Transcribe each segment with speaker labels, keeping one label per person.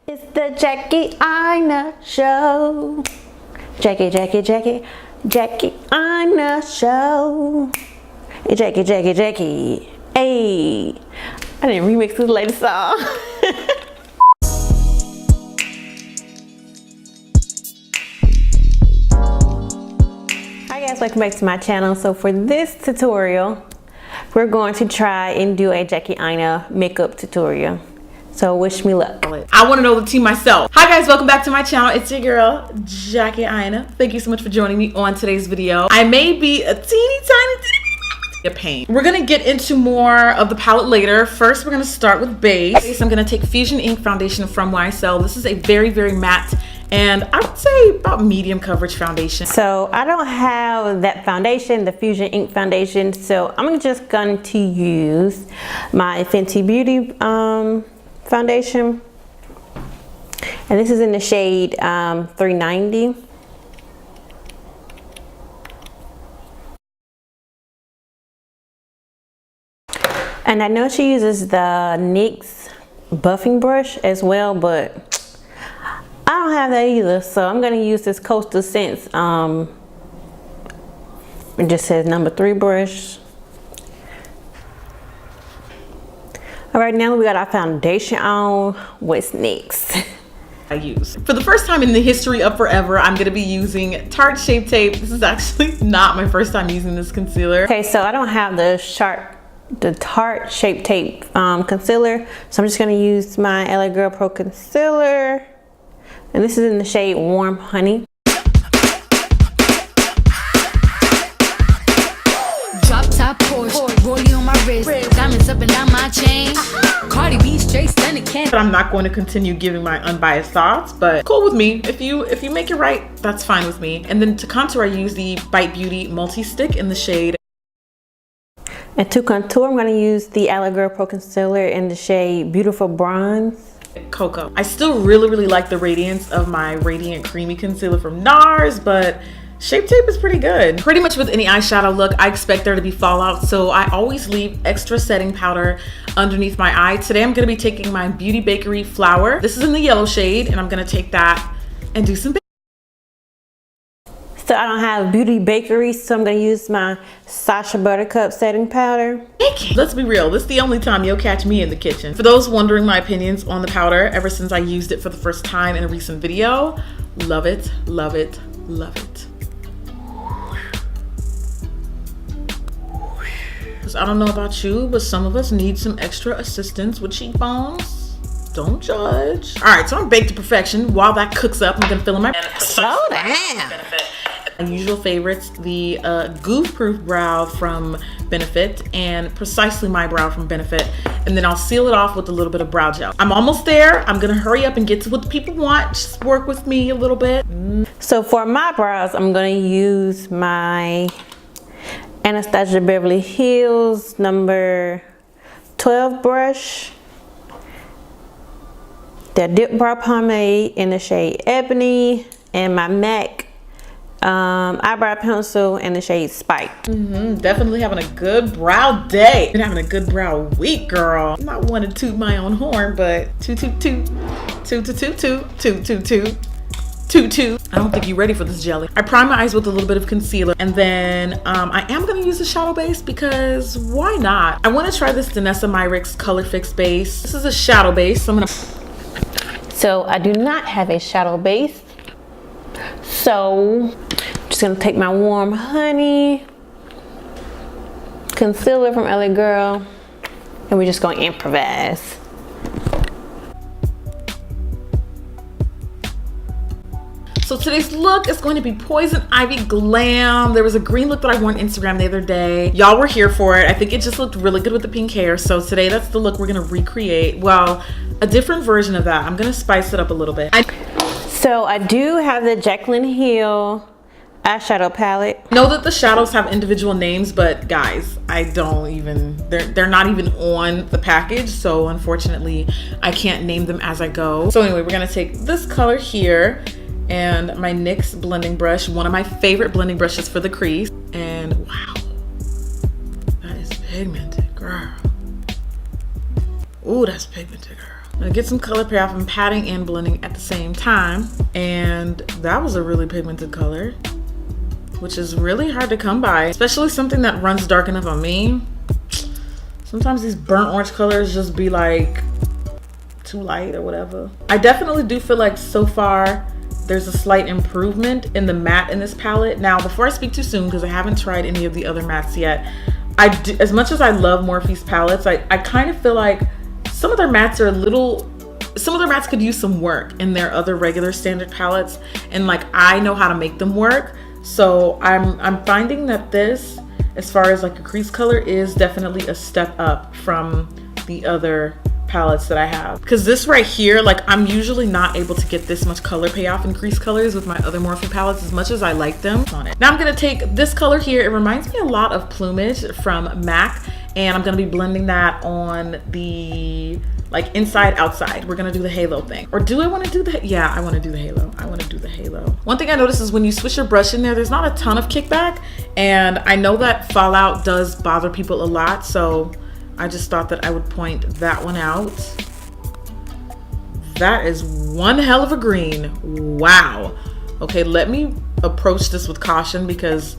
Speaker 1: It's the Jackie Aina show. Jackie Aina show. Jackie. Hey, I didn't remix this latest song. Hi guys, welcome back to my channel. So for this tutorial, we're going to try and do a Jackie Aina makeup tutorial. So wish me luck.
Speaker 2: I want to know the tea myself. Hi guys, welcome back to my channel. It's your girl, Jackie Aina. Thank you so much for joining me on today's video. I may be a teeny tiny pain. We're gonna get into more of the palette later. First, we're gonna start with base. I'm gonna take Fusion Ink foundation from YSL. This is a very matte and I would say about medium coverage foundation.
Speaker 1: So I don't have that foundation, the Fusion Ink foundation. So I'm just going to use my Fenty Beauty foundation, and this is in the shade 390. And I know she uses the NYX buffing brush as well, but I don't have that either, so I'm going to use this Coastal Scents it just says number 3 brush. All right, now we got our foundation on. What's next?
Speaker 2: I use. For the first time in the history of forever, I'm gonna be using Tarte Shape Tape. This is actually not my first time using this concealer.
Speaker 1: Okay, so I don't have the Tarte Shape Tape concealer, so I'm just gonna use my LA Girl Pro Concealer, and this is in the shade Warm Honey.
Speaker 3: Drop top Porsche, rollie on my wrist, diamonds up and down my chain. Cardi B straight stunning can.
Speaker 2: I'm not going to continue giving my unbiased thoughts, but cool with me. If you make it right, that's fine with me. And then to contour, I use the Bite Beauty multi-stick in the shade.
Speaker 1: And to contour, I'm going to use the LA Girl Pro Concealer in the shade Beautiful Bronze.
Speaker 2: Cocoa. I still really like the radiance of my Radiant Creamy Concealer from NARS, but Shape Tape is pretty good. Pretty much with any eyeshadow look, I expect there to be fallout, so I always leave extra setting powder underneath my eye. Today I'm gonna be taking my Beauty Bakery Flower. This is in the yellow shade, and I'm gonna take that and do some.
Speaker 1: So I don't have Beauty Bakery, so I'm gonna use my Sacha Buttercup setting powder.
Speaker 2: Let's be real, this is the only time you'll catch me in the kitchen. For those wondering my opinions on the powder, ever since I used it for the first time in a recent video, love it. I don't know about you, but some of us need some extra assistance with cheekbones. Don't judge. All right, so I'm baked to perfection. While that cooks up, I'm gonna fill in my
Speaker 1: Slow down.
Speaker 2: My usual favorites, the Goof Proof Brow from Benefit and Precisely My Brow from Benefit. And then I'll seal it off with a little bit of brow gel. I'm almost there. I'm gonna hurry up and get to what the people want. Just work with me a little bit.
Speaker 1: So for my brows, I'm gonna use my Anastasia Beverly Hills number 12 brush, the Dip Brow Pomade in the shade Ebony, and my MAC eyebrow pencil in the shade Spike.
Speaker 2: Definitely having a good brow day. Been having a good brow week, girl. I'm not one to toot my own horn, but toot. I don't think you're ready for this jelly. I prime my eyes with a little bit of concealer, and then I am gonna use a shadow base because why not? I wanna try this Danessa Myricks Color Fix base. This is a shadow base, so I'm gonna...
Speaker 1: So I do not have a shadow base. So I'm just gonna take my Warm Honey concealer from LA Girl, and we're just gonna improvise.
Speaker 2: So today's look is going to be Poison Ivy Glam. There was a green look that I wore on Instagram the other day. Y'all were here for it. I think it just looked really good with the pink hair. So today that's the look we're gonna recreate. Well, a different version of that. I'm gonna spice it up a little bit.
Speaker 1: So I do have the Jaclyn Hill eyeshadow palette.
Speaker 2: Know that the shadows have individual names, but guys, I don't even, they're not even on the package. So unfortunately, I can't name them as I go. So anyway, we're gonna take this color here and my NYX blending brush, one of my favorite blending brushes for the crease. And wow, that is pigmented, girl. Ooh, that's pigmented, girl. get some color payoff. I'm patting and blending at the same time. And that was a really pigmented color, which is really hard to come by, especially something that runs dark enough on me. Sometimes these burnt orange colors just be like too light or whatever. I definitely do feel like so far there's a slight improvement in the matte in this palette. Now, before I speak too soon, because I haven't tried any of the other mattes yet, as much as I love Morphe's palettes, I kind of feel like some of their mattes are some of their mattes could use some work in their other regular standard palettes, and like I know how to make them work. So I'm finding that this, as far as like a crease color, is definitely a step up from the other palettes that I have. Because this right here, like I'm usually not able to get this much color payoff in crease colors with my other Morphe palettes as much as I like them on it. Now I'm gonna take this color here. It reminds me a lot of Plumage from MAC, and I'm gonna be blending that on the like inside outside. We're gonna do the halo thing. Or do I want to do the, yeah, I want to do the halo. I want to do the halo. One thing I noticed is when you switch your brush in there's not a ton of kickback, and I know that fallout does bother people a lot, so I just thought that I would point that one out. That is one hell of a green. Wow. Okay, let me approach this with caution because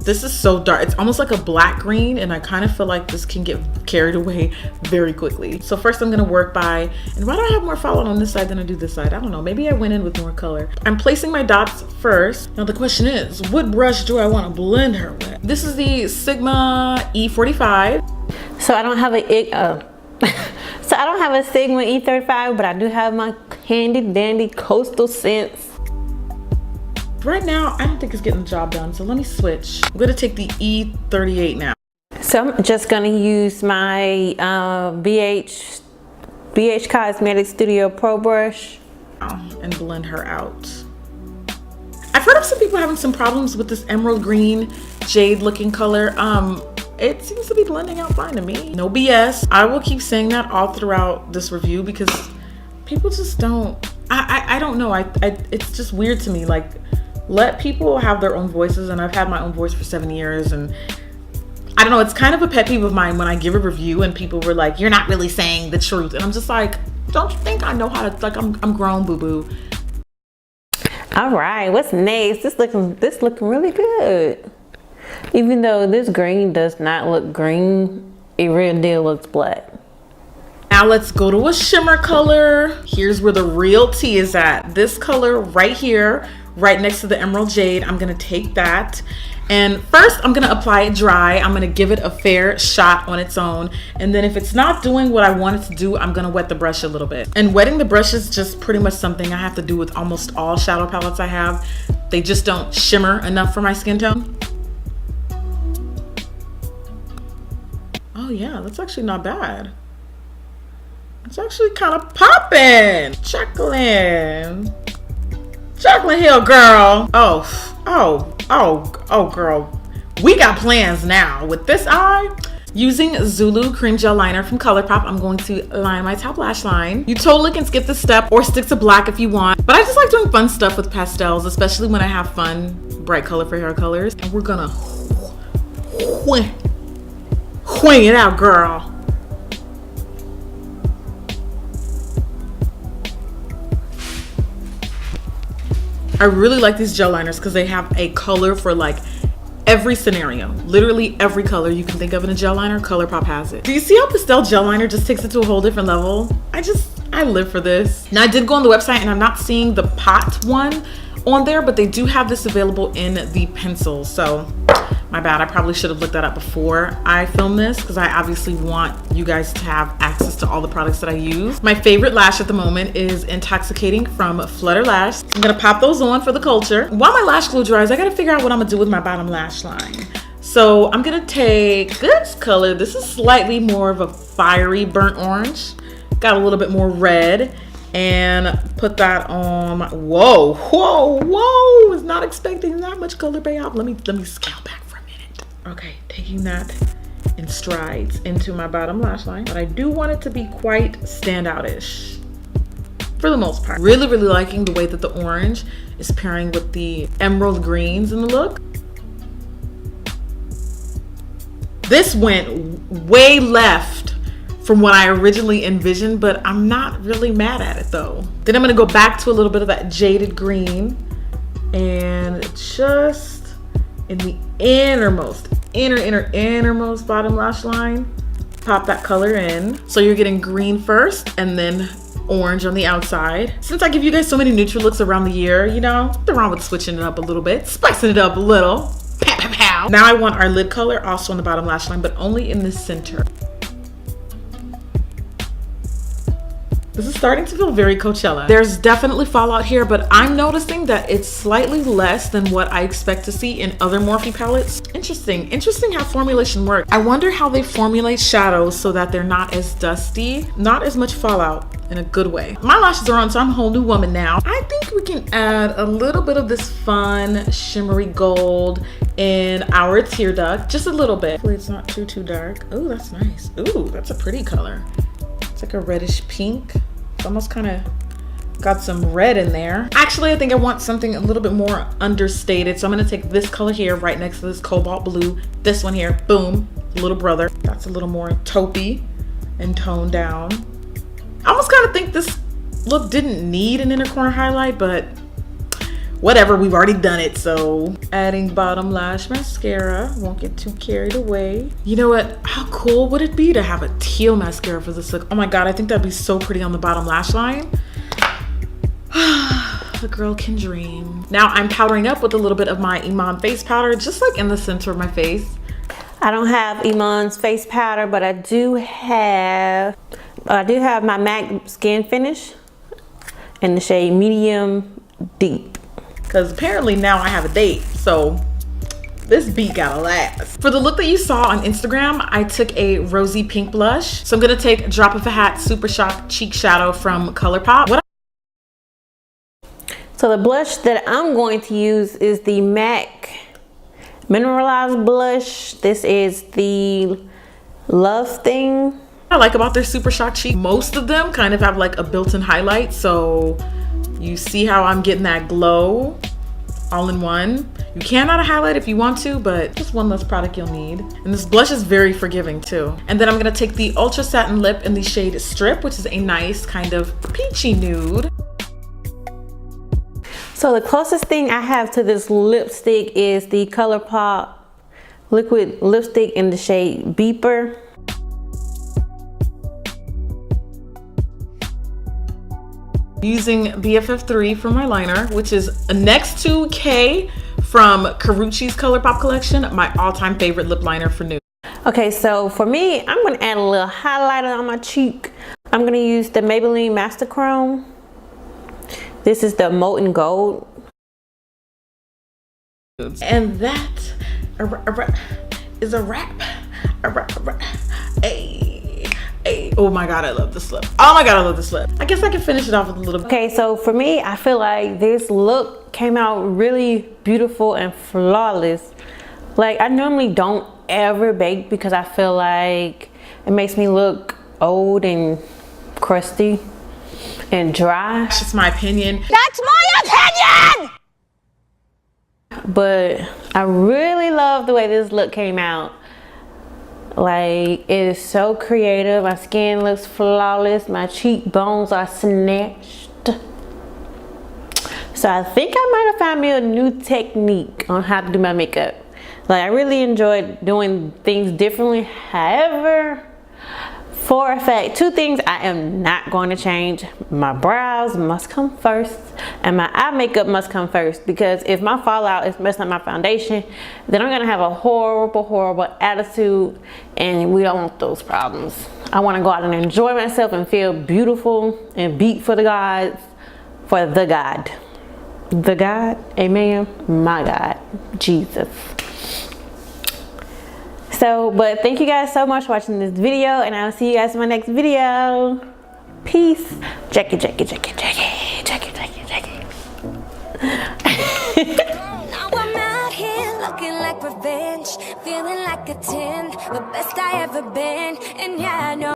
Speaker 2: this is so dark. It's almost like a black green, and I kind of feel like this can get carried away very quickly. So first I'm gonna work by, and why do I have more fallout on this side than I do this side? I don't know, maybe I went in with more color. I'm placing my dots first. Now the question is, what brush do I wanna blend her with? This is the Sigma E45.
Speaker 1: So I don't have so I don't have a Sigma E35, but I do have my handy dandy Coastal Scents.
Speaker 2: Right now, I don't think it's getting the job done, so let me switch. I'm gonna take the E38 now.
Speaker 1: So I'm just gonna use my BH Cosmetics Studio Pro brush
Speaker 2: and blend her out. I've heard of some people having some problems with this emerald green jade looking color. It seems to be blending out fine to me. No BS. I will keep saying that all throughout this review because people just don't, I don't know. It's just weird to me. Like, let people have their own voices, and I've had my own voice for 7 years, and I don't know, it's kind of a pet peeve of mine when I give a review and people were like, you're not really saying the truth. And I'm just like, don't you think I know how to, like, I'm grown, boo-boo.
Speaker 1: All right, what's next? This looking really good. Even though this green does not look green, it real deal looks black.
Speaker 2: Now let's go to a shimmer color. Here's where the real tea is at. This color right here, right next to the emerald jade. I'm gonna take that, and first I'm gonna apply it dry. I'm gonna give it a fair shot on its own, and then if it's not doing what I want it to do, I'm gonna wet the brush a little bit. And wetting the brush is just pretty much something I have to do with almost all shadow palettes I have. They just don't shimmer enough for my skin tone. Oh yeah, that's actually not bad. It's actually kind of popping. Jacqueline Hill, girl. Oh, girl. We got plans now. With this eye, using Zulu Cream Gel Liner from ColourPop, I'm going to line my top lash line. You totally can skip this step or stick to black if you want, but I just like doing fun stuff with pastels, especially when I have fun, bright color for hair colors. And we're gonna wing it out, girl. I really like these gel liners because they have a color for like every scenario. Literally every color you can think of in a gel liner, ColourPop has it. Do you see how pastel gel liner just takes it to a whole different level? I live for this. Now I did go on the website and I'm not seeing the pot one on there, but they do have this available in the pencil. So my bad, I probably should have looked that up before I filmed this because I obviously want you guys to have access to all the products that I use. My favorite lash at the moment is Intoxicating from Flutter Lash. I'm gonna pop those on for the culture. While my lash glue dries, I gotta figure out what I'm gonna do with my bottom lash line. So I'm gonna take this color. This is slightly more of a fiery burnt orange. Got a little bit more red, and put that on my, whoa, was not expecting that much color payoff. Let me scale back for a minute. Okay, taking that in strides into my bottom lash line, but I do want it to be quite standout-ish for the most part. Really liking the way that the orange is pairing with the emerald greens in the look. This went way left from what I originally envisioned, but I'm not really mad at it though. Then I'm gonna go back to a little bit of that jaded green and just in the innermost bottom lash line, pop that color in. So you're getting green first and then orange on the outside. Since I give you guys so many neutral looks around the year, you know, nothing wrong with switching it up a little bit, spicing it up a little. Pow, pow, pow. Now I want our lid color also on the bottom lash line, but only in the center. This is starting to feel very Coachella. There's definitely fallout here, but I'm noticing that it's slightly less than what I expect to see in other Morphe palettes. Interesting how formulation works. I wonder how they formulate shadows so that they're not as dusty, not as much fallout in a good way. My lashes are on, so I'm a whole new woman now. I think we can add a little bit of this fun shimmery gold in our tear duct, just a little bit. Hopefully it's not too dark. Oh, that's nice. Ooh, that's a pretty color. It's like a reddish pink. It's almost kind of got some red in there. Actually, I think I want something a little bit more understated. So I'm gonna take this color here right next to this cobalt blue. This one here, boom, little brother. That's a little more taupey and toned down. I almost kind of think this look didn't need an inner corner highlight, but whatever, we've already done it. So adding bottom lash mascara, won't get too carried away. You know what, how cool would it be to have a teal mascara for this look? Oh my God, I think that'd be so pretty on the bottom lash line. The girl can dream. Now I'm powdering up with a little bit of my Iman face powder, just like in the center of my face.
Speaker 1: I don't have Iman's face powder, but I do have my MAC skin finish in the shade medium deep.
Speaker 2: Because apparently now I have a date, so this beat gotta last. For the look that you saw on Instagram, I took a rosy pink blush. So I'm gonna take a drop of a hat Super Shock Cheek Shadow from ColourPop.
Speaker 1: So the blush that I'm going to use is the MAC Mineralized Blush. This is the Love Thing.
Speaker 2: What I like about their Super Shock Cheek, most of them kind of have like a built-in highlight, so you see how I'm getting that glow all in one. You can add a highlight if you want to, but just one less product you'll need. And this blush is very forgiving too. And then I'm gonna take the Ultra Satin Lip in the shade Strip, which is a nice kind of peachy nude.
Speaker 1: So the closest thing I have to this lipstick is the ColourPop liquid lipstick in the shade Beeper.
Speaker 2: Using BFF3 for my liner, which is next to K from Carucci's ColourPop collection, my all-time favorite lip liner for nude.
Speaker 1: Okay, so for me, I'm gonna add a little highlighter on my cheek. I'm gonna use the Maybelline Master Chrome. This is the Molten Gold.
Speaker 2: And that is a wrap. Hey. Oh my God, I love this lip. Oh my God, I love this lip. I guess I can finish it off with a little bit.
Speaker 1: Okay, so for me, I feel like this look came out really beautiful and flawless. Like, I normally don't ever bake because I feel like it makes me look old and crusty and dry.
Speaker 2: That's just my opinion.
Speaker 4: That's my opinion!
Speaker 1: But I really love the way this look came out. Like, it is so creative. My skin looks flawless. My cheekbones are snatched. So I think I might have found me a new technique on how to do my makeup. Like, I really enjoyed doing things differently. However, for a fact, two things I am not going to change. My brows must come first and my eye makeup must come first, because if my fallout is messing up my foundation, then I'm gonna have a horrible attitude, and we don't want those problems. I want to go out and enjoy myself and feel beautiful and beat for the gods, for the God. The God, amen, my God, Jesus. So, but thank you guys so much for watching this video, and I'll see you guys in my next video. Peace. Jackie.
Speaker 4: Now I'm out here looking like revenge, feeling like a 10, the best I ever been, and yeah, I know.